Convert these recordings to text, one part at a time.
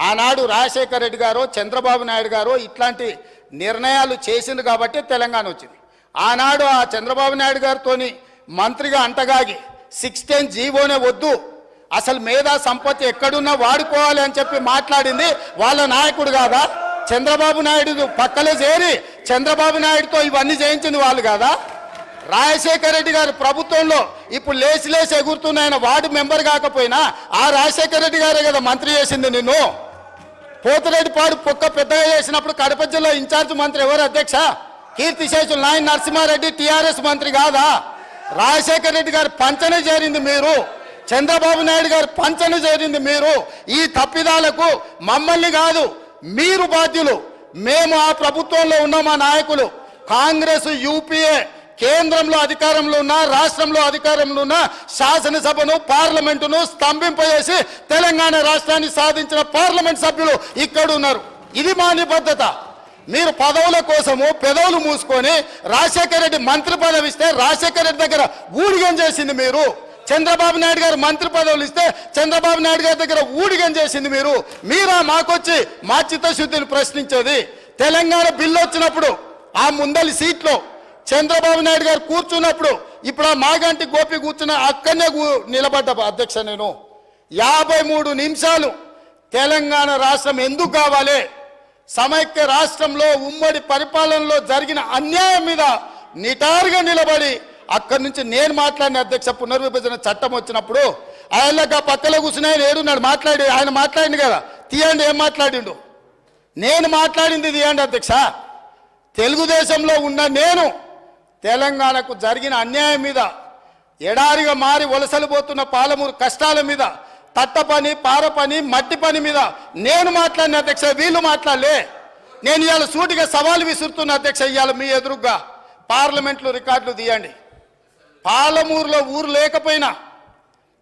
ఆనాడు రాజశేఖర రెడ్డి గారు చంద్రబాబు నాయుడు గారు ఇట్లాంటి నిర్ణయాలు చేసింది కాబట్టి తెలంగాణ వచ్చింది. ఆనాడు ఆ చంద్రబాబు నాయుడు గారితో మంత్రిగా అంటగాగి 610 జీవోనే వద్దు, అసలు మేధా సంపత్తి ఎక్కడున్నా వాడుకోవాలి అని చెప్పి మాట్లాడింది వాళ్ళ నాయకుడు కాదా? చంద్రబాబు నాయుడు పక్కలే చేరి చంద్రబాబు నాయుడుతో ఇవన్నీ చేయించింది వాళ్ళు కాదా? రాజశేఖర రెడ్డి గారి ప్రభుత్వంలో ఇప్పుడు లేచి ఎగురుతున్నాయన వార్డు మెంబర్ కాకపోయినా ఆ రాజశేఖర రెడ్డి గారే కదా మంత్రి చేసింది నిన్ను. పోతిరెడ్డిపాడు పొక్క పెద్దగా చేసినప్పుడు కడప జిల్లా ఇన్ఛార్జ్ మంత్రి ఎవరు అధ్యక్ష? కీర్తిశేషులు నాయన నరసింహారెడ్డి టీఆర్ఎస్ మంత్రి కాదా? రాజశేఖర రెడ్డి గారి పంచన చేరింది మీరు, చంద్రబాబు నాయుడు గారి పంచన చేరింది మీరు. ఈ తప్పిదాలకు మమ్మల్ని కాదు మీరు బాధ్యులు. మేము ఆ ప్రభుత్వంలో ఉన్న మా నాయకులు కాంగ్రెస్ యూపీఏ కేంద్రంలో అధికారంలో ఉన్న రాష్ట్రంలో అధికారంలో ఉన్న శాసనసభను పార్లమెంటును స్తంభింపజేసి తెలంగాణ రాష్ట్రాన్ని సాధించిన పార్లమెంట్ సభ్యులు ఇక్కడ ఉన్నారు. ఇది మా నిబద్ధత. మీరు పదవుల కోసము పెదవులు మూసుకొని రాజశేఖర రెడ్డి మంత్రి పదవి ఇస్తే రాజశేఖర రెడ్డి దగ్గర ఊడిగం చేసింది మీరు. చంద్రబాబు నాయుడు గారు మంత్రి పదవులు ఇస్తే చంద్రబాబు నాయుడు గారి దగ్గర ఊడిగం చేసింది మీరు. మీరా మాకొచ్చి మా చిత్తశుద్ధిని ప్రశ్నించేది? తెలంగాణ బిల్లు వచ్చినప్పుడు ఆ ముందలి సీట్లో చంద్రబాబు నాయుడు గారు కూర్చున్నప్పుడు ఇప్పుడు ఆ మాగంటి గోపి కూర్చున్న అక్కడనే నిలబడ్డ అధ్యక్ష నేను 53 నిమిషాలు తెలంగాణ రాష్ట్రం ఎందుకు కావాలి, సమైక్య రాష్ట్రంలో ఉమ్మడి పరిపాలనలో జరిగిన అన్యాయం మీద నిటారుగా నిలబడి అక్కడి నుంచి నేను మాట్లాడిన అధ్యక్ష. పునర్విభజన చట్టం వచ్చినప్పుడు ఆయనగా పక్కలో కూర్చుని ఆయన ఏడున్నాడు ఆయన మాట్లాడింది కదా, తీయండి ఏం మాట్లాడిండు. నేను మాట్లాడింది తీయండి అధ్యక్ష. తెలుగుదేశంలో ఉన్న నేను తెలంగాణకు జరిగిన అన్యాయం మీద, ఎడారిగా మారి వలసలు పోతున్న పాలమూరు కష్టాల మీద, తట్ట పని పార పని మట్టి పని మీద నేను మాట్లాడిన అధ్యక్ష. వీళ్ళు మాట్లాడలే. నేను ఇవాళ సూటిగా సవాలు విసురుతున్న అధ్యక్ష. ఇవాళ మీ ఎదురుగా పార్లమెంట్లో రికార్డులు తీయండి. పాలమూరులో ఊరు లేకపోయినా,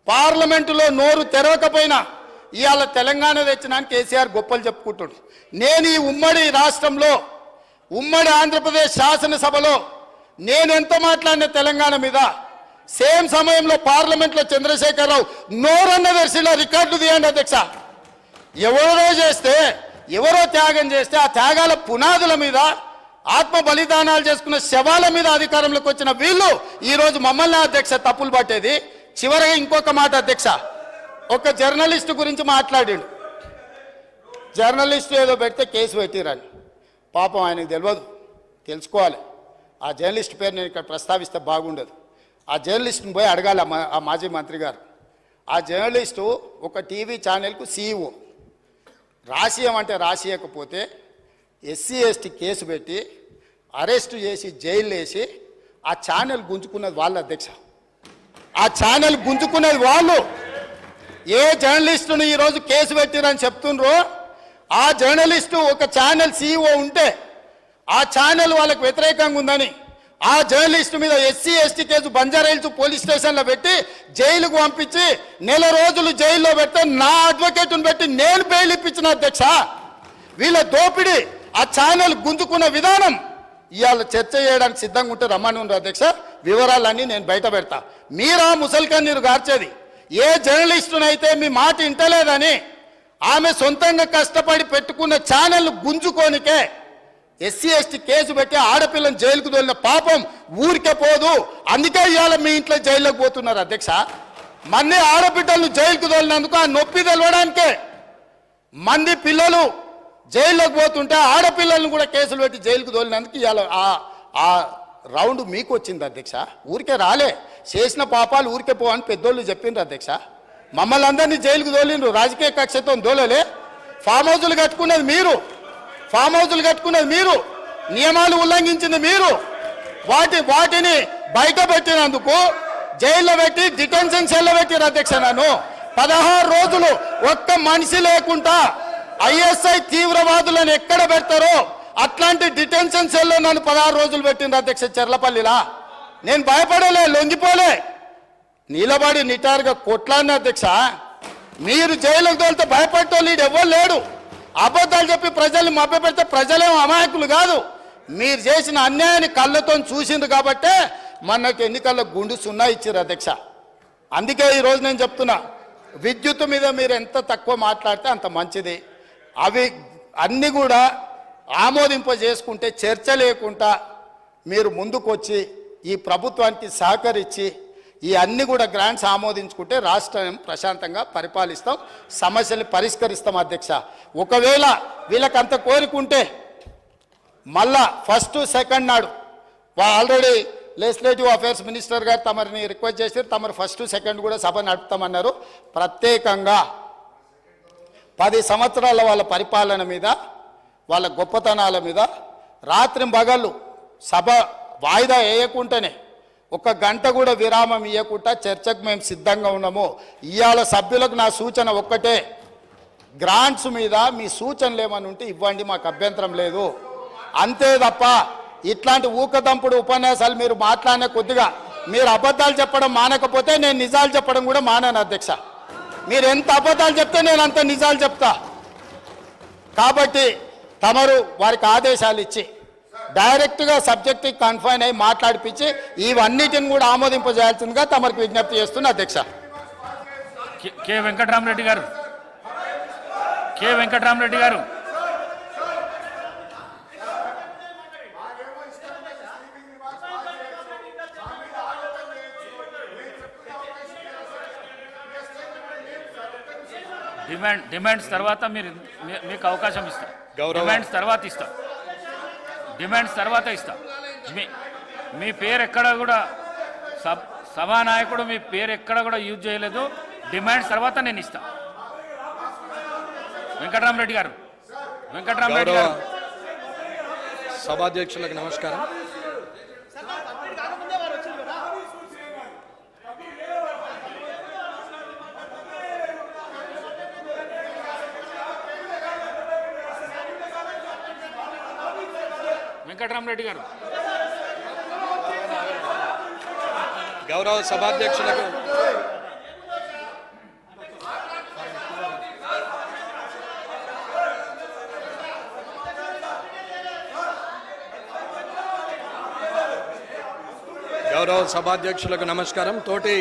పార్లమెంటులో నోరు తెరవకపోయినా ఇవాళ తెలంగాణ తెచ్చినాను కేసీఆర్ గొప్పలు చెప్పుకుంటాడు. నేను ఈ ఉమ్మడి రాష్ట్రంలో ఉమ్మడి ఆంధ్రప్రదేశ్ శాసనసభలో నేను ఎంత మాట్లాడిన తెలంగాణ మీద, సేమ్ సమయంలో పార్లమెంట్లో చంద్రశేఖరరావు నోరన్న దర్శిలో రికార్డు తీయండి అధ్యక్ష. ఎవరో చేస్తే ఎవరో త్యాగం చేస్తే ఆ త్యాగాల పునాదుల మీద ఆత్మ బలిదానాలు చేసుకున్న శవాల మీద అధికారంలోకి వచ్చిన వీళ్ళు ఈరోజు మమ్మల్ని అధ్యక్ష తప్పులు పట్టేది. చివరిగా ఇంకొక మాట అధ్యక్ష, ఒక జర్నలిస్టు గురించి మాట్లాడిండు. జర్నలిస్టు ఏదో పెడితే కేసు పెట్టిరని. పాపం ఆయనకు తెలియదు, తెలుసుకోవాలి. ఆ జర్నలిస్ట్ పేరు నేను ఇక్కడ ప్రస్తావిస్తే బాగుండదు. ఆ జర్నలిస్ట్ని పోయి అడగాలి ఆ మాజీ మంత్రి గారు. ఆ జర్నలిస్టు ఒక టీవీ ఛానల్కు సీఈఓ. రాసియమంటే రాసియకపోతే ఎస్సీ ఎస్టీ కేసు పెట్టి అరెస్టు చేసి జైలు వేసి ఆ ఛానల్ గుంజుకున్నది వాళ్ళు అధ్యక్ష. ఆ ఛానల్ గుంజుకున్నది వాళ్ళు. ఏ జర్నలిస్టును ఈరోజు కేసు పెట్టిరని చెప్తుండ్రో ఆ జర్నలిస్టు ఒక ఛానల్ సీఈఓ ఉంటే ఆ ఛానల్ వాళ్ళకు వ్యతిరేకంగా ఉందని ఆ జర్నలిస్టు మీద SC ST case Banjara Hills police స్టేషన్లో పెట్టి జైలుకు పంపించి 1 రోజులు జైల్లో పెడితే నా అడ్వకేట్ను పెట్టి నేను బెయిల్ ఇప్పించిన అధ్యక్ష. వీళ్ళ దోపిడీ ఆ ఛానల్ గుంజుకున్న విధానం ఇవాళ చర్చ చేయడానికి సిద్ధంగా ఉంటే రమ్మని ఉంది అధ్యక్ష. వివరాలన్నీ నేను బయట పెడతా. మీరా ముసల్కన్నీరు గార్చేది ఏ జర్నలిస్టునైతే మీ మాట ఇంటలేదని ఆమె సొంతంగా కష్టపడి పెట్టుకున్న ఛానల్ గుంజుకోనికే ఎస్సీ ఎస్టీ కేసు పెట్టి ఆడపిల్లని జైలుకు తోలిన పాపం ఊరికే పోదు. అందుకే ఇవాళ మీ ఇంట్లో జైల్లోకి పోతున్నారు అధ్యక్ష. మళ్ళీ ఆడబిడ్డలను జైలుకు తోలినందుకు ఆ నొప్పి తెలవడానికే మంది పిల్లలు జైల్లోకి పోతుంటే ఆడపిల్లలను కూడా కేసులు పెట్టి జైలుకు తోలినందుకు ఇవాళ ఆ రౌండ్ మీకు వచ్చింది అధ్యక్ష. ఊరికే రాలే, చేసిన పాపాలు ఊరికే పో అని పెద్దోళ్ళు చెప్పిండ్రు అధ్యక్ష. మమ్మల్ని అందరినీ జైలుకు తోలిండ్రు, రాజకీయ కక్షతో దోలలే. ఫామ్ హౌజులు కట్టుకున్నది మీరు, నియమాలు ఉల్లంఘించింది మీరు. వాటిని బయట పెట్టినందుకు జైల్లో పెట్టి డిటెన్షన్ సెల్లో పెట్టిరు అధ్యక్ష. నన్ను 16 రోజులు ఒక్క మనిషి లేకుండా ఐఎస్ఐ తీవ్రవాదులను ఎక్కడ పెడతారో అట్లాంటి డిటెన్షన్ సెల్లో నన్ను 16 రోజులు పెట్టిండ్రు అధ్యక్ష చెర్లపల్లిలా. నేను భయపడలే, లొంగిపోలే, నిలబడి నిటారుగా కొట్లాడిన అధ్యక్ష. మీరు జైలుకు తోలితే భయపడటోళ్ళు ఎవరు లేడు. అబద్ధాలు చెప్పి ప్రజల్ని మభ్యపెడితే ప్రజలేం అమాయకులు కాదు. మీరు చేసిన అన్యాయాన్ని కళ్ళతో చూసిండ్రు కాబట్టే మనకు ఎన్నికల్లో గుండు 0 ఇచ్చారు అధ్యక్ష. అందుకే ఈరోజు నేను చెప్తున్నా, విద్యుత్ మీద మీరు ఎంత తక్కువ మాట్లాడితే అంత మంచిది. అవి అన్నీ కూడా ఆమోదింపజేసుకుంటే చర్చ లేకుండా మీరు ముందుకొచ్చి ఈ ప్రభుత్వానికి సహకరించి ఈ అన్ని కూడా గ్రాంట్స్ ఆమోదించుకుంటే రాష్ట్రం ప్రశాంతంగా పరిపాలిస్తాం, సమస్యలు పరిష్కరిస్తాం అధ్యక్ష. ఒకవేళ వీళ్ళకంత కోరికుంటే మళ్ళా ఫస్ట్ సెకండ్ నాడు ఆల్రెడీ లెజిస్లేటివ్ అఫేర్స్ మినిస్టర్ గారు తమరిని రిక్వెస్ట్ చేశారు, తమరు ఫస్ట్ సెకండ్ కూడా సభ నడుపుతామన్నారు. ప్రత్యేకంగా 10 సంవత్సరాల వాళ్ళ పరిపాలన మీద, వాళ్ళ గొప్పతనాల మీద రాత్రింబగళ్ళు సభ వాయిదా వేయకుండానే 1 గంట కూడా విరామం ఇవ్వకుండా చర్చకు మేము సిద్ధంగా ఉన్నాము. ఇవాళ సభ్యులకు నా సూచన ఒక్కటే, గ్రాంట్స్ మీద మీ సూచనలు ఏమని ఉంటే ఇవ్వండి, మాకు అభ్యంతరం లేదు. అంతే తప్ప ఇట్లాంటి ఊకదంపుడు ఉపన్యాసాలు మీరు మాట్లాడిన కొద్దిగా మీరు అబద్ధాలు చెప్పడం మానకపోతే నేను నిజాలు చెప్పడం కూడా మానాను అధ్యక్ష. మీరు ఎంత అబద్ధాలు చెప్తే నేను అంత నిజాలు చెప్తా. కాబట్టి తమరు వారికి ఆదేశాలు ఇచ్చి డైరెక్ట్గా సబ్జెక్ట్కి కన్ఫైన్ అయ్యి మాట్లాడిపించి ఇవన్నిటిని కూడా ఆమోదింపజేయాల్సిందిగా తమరికి విజ్ఞప్తి చేస్తున్నా అధ్యక్ష. కె వెంకటరామరెడ్డి గారు, డిమాండ్స్ తర్వాత మీకు అవకాశం ఇస్తా. డిమాండ్స్ తర్వాత ఇస్తా. మీ పేరు ఎక్కడ కూడా సభానాయకుడు మీ పేరు ఎక్కడ కూడా యూజ్ చేయలేదు. డిమాండ్స్ తర్వాత నేను ఇస్తా. వెంకటరామరెడ్డి గారు సభాధ్యక్షులకు నమస్కారం. వెంకటరామరెడ్డి గారు, గౌరవ సభాధ్యక్షులకు నమస్కారం. తోటి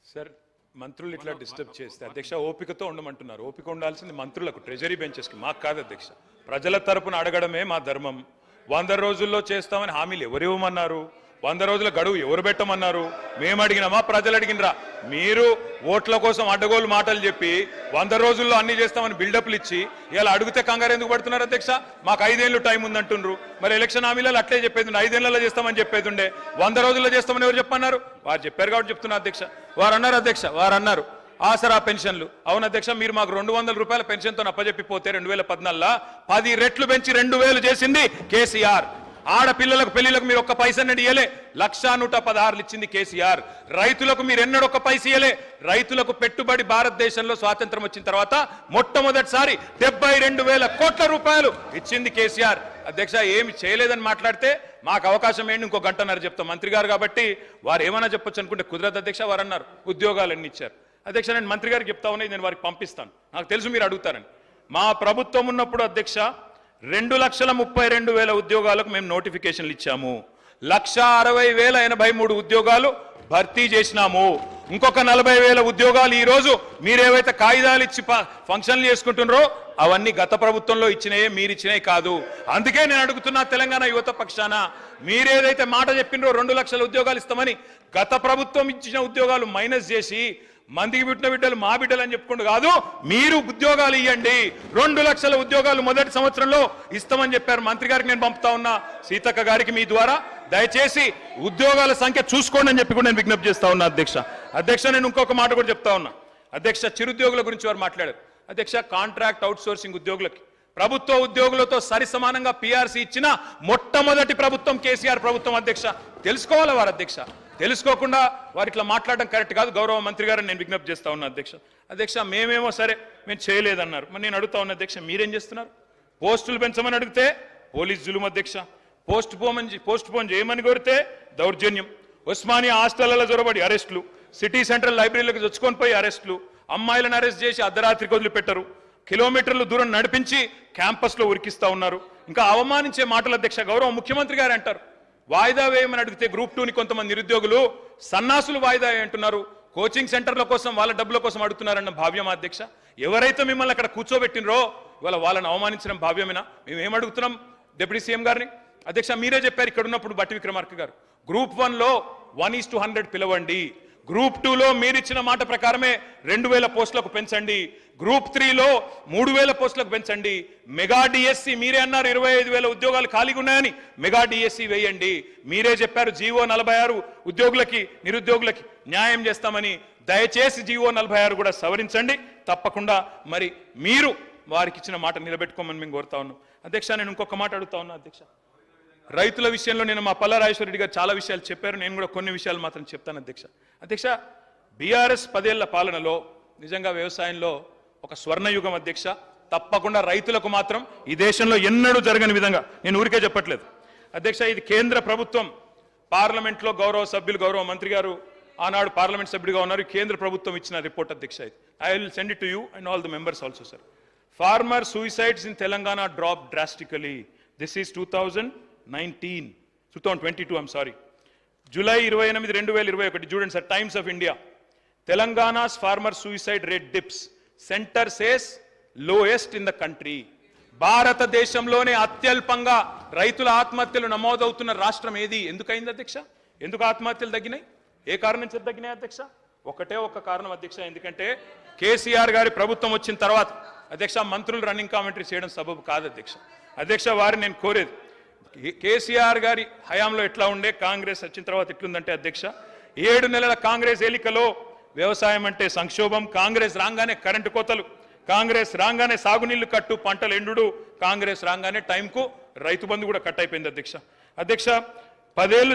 సార్, మంత్రులు ఇట్లా డిస్టర్బ్ చేస్తే అధ్యక్ష ఓపికతో ఉండమంటున్నారు. ఓపిక ఉండాల్సింది మంత్రులకు, ట్రెజరీ బెంచెస్కి, మాకు కాదు అధ్యక్ష. ప్రజల తరపున అడగడమే మా ధర్మం. 100 రోజుల్లో చేస్తామని హామీలు ఎవరు ఇవ్వమన్నారు? 100 రోజుల గడువు ఎవరు పెట్టమన్నారు? మేము అడిగినామా, ప్రజలు అడిగినరా? మీరు ఓట్ల కోసం అడ్డగోలు మాటలు చెప్పి 100 రోజుల్లో అన్ని చేస్తామని బిల్డప్లు ఇచ్చి ఇలా అడిగితే కంగారు ఎందుకు పడుతున్నారు అధ్యక్ష? మాకు 5 ఏళ్ళు టైం ఉందంటుండ్రు. మరి ఎలక్షన్ హామీలలో అట్లే చెప్పేది, 5 ఏళ్లలో చేస్తామని చెప్పేది ఉండే. 100 రోజుల్లో చేస్తామని ఎవరు చెప్పన్నారు? వారు చెప్పారు కాబట్టి చెప్తున్నా అధ్యక్ష. వారు అన్నారు ఆసరా పెన్షన్లు. అవును అధ్యక్ష, మీరు మాకు 200 రూపాయల పెన్షన్తో అప్పచెప్పిపోతే 2014 10 రెట్లు పెంచి 2000 చేసింది కేసీఆర్. ఆడపిల్లలకు పెళ్లిలకు మీరు ఒక్క పైసన్నది ఇయ్యలే. 1,116 ఇచ్చింది కేసీఆర్. రైతులకు మీరు ఎన్నడూ ఒక్క పైస ఇయ్యలే. రైతులకు పెట్టుబడి భారతదేశంలో స్వాతంత్రం వచ్చిన తర్వాత మొట్టమొదటిసారి 72,000 కోట్ల రూపాయలు ఇచ్చింది కేసీఆర్. అధ్యక్ష, ఏమి చేయలేదని మాట్లాడితే మాకు అవకాశం ఏంటి, ఇంకో గంటన్నర చెప్తాం. మంత్రి గారు కాబట్టి వారు ఏమైనా చెప్పొచ్చు అనుకుంటే కుదరదు అధ్యక్ష. వారు అన్నారు ఉద్యోగాలు ఎన్ని ఇచ్చారు. అధ్యక్ష, నేను మంత్రి గారికి చెప్తా ఉన్నాయి, నేను వారికి పంపిస్తాను. నాకు తెలుసు మీరు అడుగుతారని. మా ప్రభుత్వం ఉన్నప్పుడు అధ్యక్ష 2,32,000 ఉద్యోగాలకు మేము నోటిఫికేషన్లు ఇచ్చాము. 1,60,083 ఉద్యోగాలు భర్తీ చేసినాము. ఇంకొక 40,000 ఉద్యోగాలు ఈ రోజు మీరేవైతే కాగితాలు ఇచ్చి ఫంక్షన్లు చేసుకుంటున్నారో అవన్నీ గత ప్రభుత్వంలో ఇచ్చినాయే, మీరు ఇచ్చినాయి కాదు. అందుకే నేను అడుగుతున్నా తెలంగాణ యువత పక్షాన, మీరేదైతే మాట చెప్పినరో 2 లక్షల ఉద్యోగాలు ఇస్తామని, గత ప్రభుత్వం ఇచ్చిన ఉద్యోగాలు మైనస్ చేసి మందికి పుట్టిన బిడ్డలు మా బిడ్డలు అని చెప్పుకుంటూ కాదు, మీరు ఉద్యోగాలు ఇవ్వండి. 2 లక్షల ఉద్యోగాలు మొదటి సంవత్సరంలో ఇస్తామని చెప్పారు. మంత్రి గారికి నేను పంపుతా ఉన్నా, సీతక్క గారికి మీ ద్వారా దయచేసి ఉద్యోగాల సంఖ్య చూసుకోండి అని చెప్పి కూడా నేను విజ్ఞప్తి చేస్తా ఉన్నా అధ్యక్ష. నేను ఇంకొక మాట కూడా చెప్తా ఉన్నా అధ్యక్ష. చిరుద్యోగుల గురించి వారు మాట్లాడారు అధ్యక్ష. కాంట్రాక్ట్ అవుట్సోర్సింగ్ ఉద్యోగులకి ప్రభుత్వ ఉద్యోగులతో సరి సమానంగా పిఆర్సీ ఇచ్చిన మొట్టమొదటి ప్రభుత్వం కేసీఆర్ ప్రభుత్వం అధ్యక్ష. తెలుసుకోవాలి వారు అధ్యక్ష. తెలుసుకోకుండా వారు ఇట్లా మాట్లాడడం కరెక్ట్ కాదు. గౌరవ మంత్రి గారు నేను విజ్ఞప్తి చేస్తా ఉన్నా అధ్యక్ష. మేమేమో సరే మేము చేయలేదన్నారు. మరి నేను అడుగుతా ఉన్నా అధ్యక్ష, మీరేం చేస్తున్నారు? పోస్టులు పెంచమని అడిగితే పోలీస్ జులుం అధ్యక్ష. పోస్ట్ పోన్ చేయమని కోరితే దౌర్జన్యం. ఉస్మానియా హాస్టళ్లలో జొరబడి అరెస్టులు, సిటీ సెంట్రల్ లైబ్రరీలకు చొచ్చుకొని పోయి అరెస్టులు, అమ్మాయిలను అరెస్ట్ చేసి అర్ధరాత్రికి వదిలిపెట్టరు, కిలోమీటర్లు దూరం నడిపించి క్యాంపస్లో ఉరికిస్తా ఉన్నారు. ఇంకా అవమానించే మాటలు అధ్యక్ష. గౌరవ ముఖ్యమంత్రి గారు అంటారు వాయిదా వేయమని అడిగితే గ్రూప్ 2ని కొంతమంది నిరుద్యోగులు సన్నాసులు వాయిదా అంటున్నారు, కోచింగ్ సెంటర్ల కోసం వాళ్ళ డబ్బుల కోసం అడుగుతున్నారన్న భావ్యం అధ్యక్ష. ఎవరైతే మిమ్మల్ని అక్కడ కూర్చోబెట్టినరో ఇవాళ వాళ్ళని అవమానించడం భావ్యమేనా? మేము ఏం అడుగుతున్నాం డిప్యూటీ సీఎం గారిని? అధ్యక్ష మీరే చెప్పారు ఇక్కడ ఉన్నప్పుడు బట్టి విక్రమార్క గారు, గ్రూప్ 1లో 1:100 పిలవండి, గ్రూప్ 2లో మీరిచ్చిన మాట ప్రకారమే 2000 పోస్టులకు పెంచండి, గ్రూప్ 3లో 3000 పోస్టులకు పెంచండి, మెగా డిఎస్సి మీరే అన్నారు 25,000 ఉద్యోగాలు ఖాళీగా ఉన్నాయని, మెగా డిఎస్సి వేయండి. మీరే చెప్పారు జీవో 46 ఉద్యోగులకి నిరుద్యోగులకి న్యాయం చేస్తామని. దయచేసి జీవో 46 కూడా సవరించండి తప్పకుండా. మరి మీరు వారికి ఇచ్చిన మాట నిలబెట్టుకోమని మేము కోరుతా ఉన్నాం. అధ్యక్ష నేను ఇంకొక మాట అడుగుతా ఉన్నా అధ్యక్ష, రైతుల విషయంలో నేను మా పల్లా రాజేశ్వరరెడ్డి గారు చాలా విషయాలు చెప్పారు, నేను కూడా కొన్ని విషయాలు మాత్రం చెప్తాను అధ్యక్ష. అధ్యక్ష బీఆర్ఎస్ 10 ఏళ్ల పాలనలో నిజంగా వ్యవసాయంలో ఒక స్వర్ణయుగం అధ్యక్ష. తప్పకుండా రైతులకు మాత్రం ఈ దేశంలో ఎన్నడూ జరగని విధంగా, నేను ఊరికే చెప్పట్లేదు అధ్యక్ష, ఇది కేంద్ర ప్రభుత్వం పార్లమెంట్లో గౌరవ సభ్యులు గౌరవ మంత్రి గారు ఆనాడు పార్లమెంట్ సభ్యుడిగా ఉన్నారు, కేంద్ర ప్రభుత్వం ఇచ్చిన రిపోర్ట్ అధ్యక్ష. ఇది I will send it to you and all the members also sir. Farmer suicides in Telangana drop drastically. This is 2022 I'm sorry. July 28, 2021 చూడండి సార్, Times of India. Telangana's farmer suicide rate dips, centre says lowest in the country. భారతదేశంలోనే అత్యల్పంగా రైతుల ఆత్మహత్యలు నమోదవుతున్న రాష్ట్రం ఏది? ఎందుకైంది అధ్యక్ష? ఎందుకు ఆత్మహత్యలు తగ్గినాయి? ఏ కారణం చేత తగ్గినాయి అధ్యక్ష? ఒకటే ఒక్క కారణం అధ్యక్ష, ఎందుకంటే కేసీఆర్ గారి ప్రభుత్వం వచ్చిన తర్వాత అధ్యక్ష మంత్రులు రన్నింగ్ కామెంటరీ చేయడం సబబు కాదు అధ్యక్ష. అధ్యక్ష వారిని నేను కోరేది, కేసీఆర్ గారి హయాంలో ఎట్లా ఉండే, కాంగ్రెస్ వచ్చిన తర్వాత ఎట్లుందంటే అధ్యక్ష 7 నెలల కాంగ్రెస్ ఏలికలో వ్యవసాయం అంటే సంక్షోభం, కాంగ్రెస్ రాగానే కరెంటు కోతలు, కాంగ్రెస్ రాగానే సాగునీళ్లు కట్టు, పంటలు ఎండుడు, కాంగ్రెస్ రాగానే టైంకు రైతు బంధు కూడా కట్ అయిపోయింది అధ్యక్ష. అధ్యక్ష 10 ఏళ్లు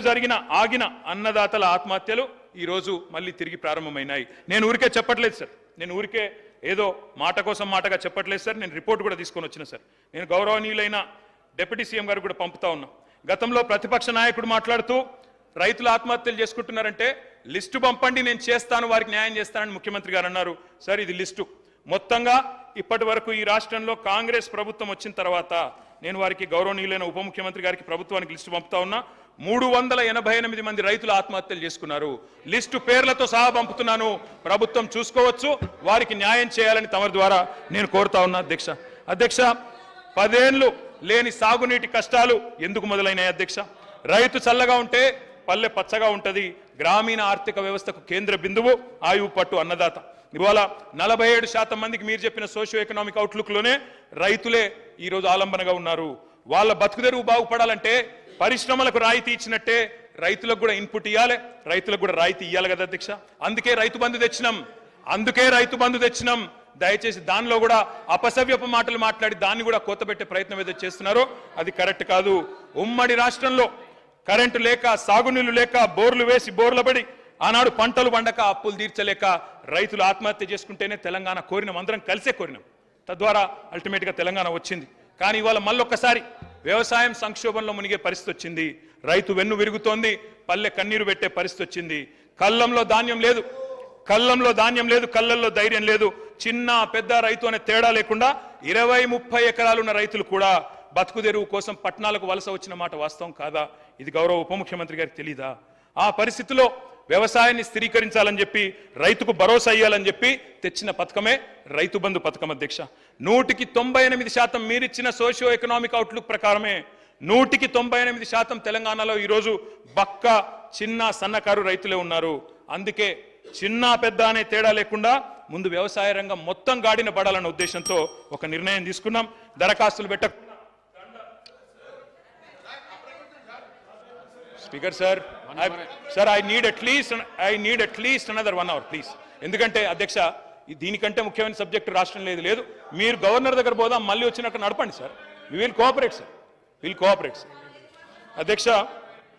ఆగిన అన్నదాతల ఆత్మహత్యలు ఈరోజు మళ్ళీ తిరిగి ప్రారంభమైనాయి. నేను ఊరికే చెప్పట్లేదు సార్, నేను ఊరికే ఏదో మాట కోసం మాటగా చెప్పట్లేదు సార్, నేను రిపోర్ట్ కూడా తీసుకొని వచ్చిన సార్. నేను గౌరవనీయులైన డిప్యూటీ సీఎం గారు కూడా పంపుతా ఉన్నా. గతంలో ప్రతిపక్ష నాయకుడు మాట్లాడుతూ రైతులు ఆత్మహత్యలు చేసుకుంటున్నారంటే లిస్టు పంపండి, నేను చేస్తాను, వారికి న్యాయం చేస్తానని ముఖ్యమంత్రి గారు అన్నారు. సార్ ఇది లిస్టు మొత్తంగా ఇప్పటి వరకు ఈ రాష్ట్రంలో కాంగ్రెస్ ప్రభుత్వం వచ్చిన తర్వాత నేను వారికి గౌరవనీయులైన ఉప ముఖ్యమంత్రి గారికి ప్రభుత్వానికి లిస్టు పంపుతా ఉన్నా. 388 మంది రైతులు ఆత్మహత్యలు చేసుకున్నారు. లిస్టు పేర్లతో సహా పంపుతున్నాను, ప్రభుత్వం చూసుకోవచ్చు, వారికి న్యాయం చేయాలని తమ ద్వారా నేను కోరుతా ఉన్నా అధ్యక్ష. అధ్యక్ష 10 ఏళ్లు లేని సాగునీటి కష్టాలు ఎందుకు మొదలైనాయి అధ్యక్ష? రైతు చల్లగా ఉంటే పల్లె పచ్చగా ఉంటది, గ్రామీణ ఆర్థిక వ్యవస్థకు కేంద్ర బిందువు ఆయువు పట్టు అన్నదాత. ఇవాళ 47% మందికి మీరు చెప్పిన సోషియో ఎకనామిక్ అవుట్లుక్లోనే రైతులే ఈరోజు ఆలంబనగా ఉన్నారు. వాళ్ళ బతుకుదెరువు బాగుపడాలంటే పరిశ్రమలకు రాయితీ ఇచ్చినట్టే రైతులకు కూడా ఇన్పుట్ ఇవ్వాలి, రైతులకు కూడా రాయితీ ఇవ్వాలి కదా అధ్యక్ష. అందుకే రైతు బంధు తెచ్చినాం. దయచేసి దానిలో కూడా అపసవ్యపు మాటలు మాట్లాడి దాన్ని కూడా కోతబెట్టే ప్రయత్నం ఏదో చేస్తున్నారో అది కరెక్ట్ కాదు. ఉమ్మడి రాష్ట్రంలో కరెంటు లేక, సాగునీళ్లు లేక, బోర్లు వేసి బోర్ల పడి ఆనాడు పంటలు పండక, అప్పులు తీర్చలేక రైతులు ఆత్మహత్య చేసుకుంటేనే తెలంగాణ కోరినాం, అందరం కలిసే కోరినాం. తద్వారా అల్టిమేట్గా తెలంగాణ వచ్చింది. కానీ ఇవాళ మళ్ళొక్కసారి వ్యవసాయం సంక్షోభంలో మునిగే పరిస్థితి వచ్చింది. రైతు వెన్ను విరుగుతోంది, పల్లె కన్నీరు పెట్టే పరిస్థితి వచ్చింది. కళ్ళంలో ధాన్యం లేదు, కళ్ళల్లో ధైర్యం లేదు. చిన్న పెద్ద రైతు అనే తేడా లేకుండా 20-30 ఎకరాలున్న రైతులు కూడా బతుకుదెరువు కోసం పట్టణాలకు వలస వచ్చిన మాట వాస్తవం కాదా? ఇది గౌరవ ఉప ముఖ్యమంత్రి గారికి తెలీదా? ఆ పరిస్థితిలో వ్యవసాయాన్ని స్థిరీకరించాలని చెప్పి, రైతుకు భరోసా ఇవ్వాలని చెప్పి తెచ్చిన పథకమే రైతు బంధు పథకం అధ్యక్ష. 198% మీరిచ్చిన సోషియో ఎకనామిక్ అవుట్లుక్ ప్రకారమే 198% తెలంగాణలో ఈరోజు బక్క చిన్న సన్నకారు రైతులే ఉన్నారు. అందుకే చిన్న పెద్ద అనే తేడా లేకుండా ముందు వ్యవసాయ రంగం మొత్తం గాడిన పడాలన్న ఉద్దేశంతో ఒక నిర్ణయం తీసుకున్నాం. దరఖాస్తులు speaker sir, I need at least another 1 hour please. ఎందుకంటే అధ్యక్ష దీనికంటే ముఖ్యమైన సబ్జెక్టు రాష్ట్రం లేదు. మీరు గవర్నర్ దగ్గర పోదాం, మళ్ళీ వచ్చినట్టు నడపండి సార్. Will cooperate sir. అధ్యక్ష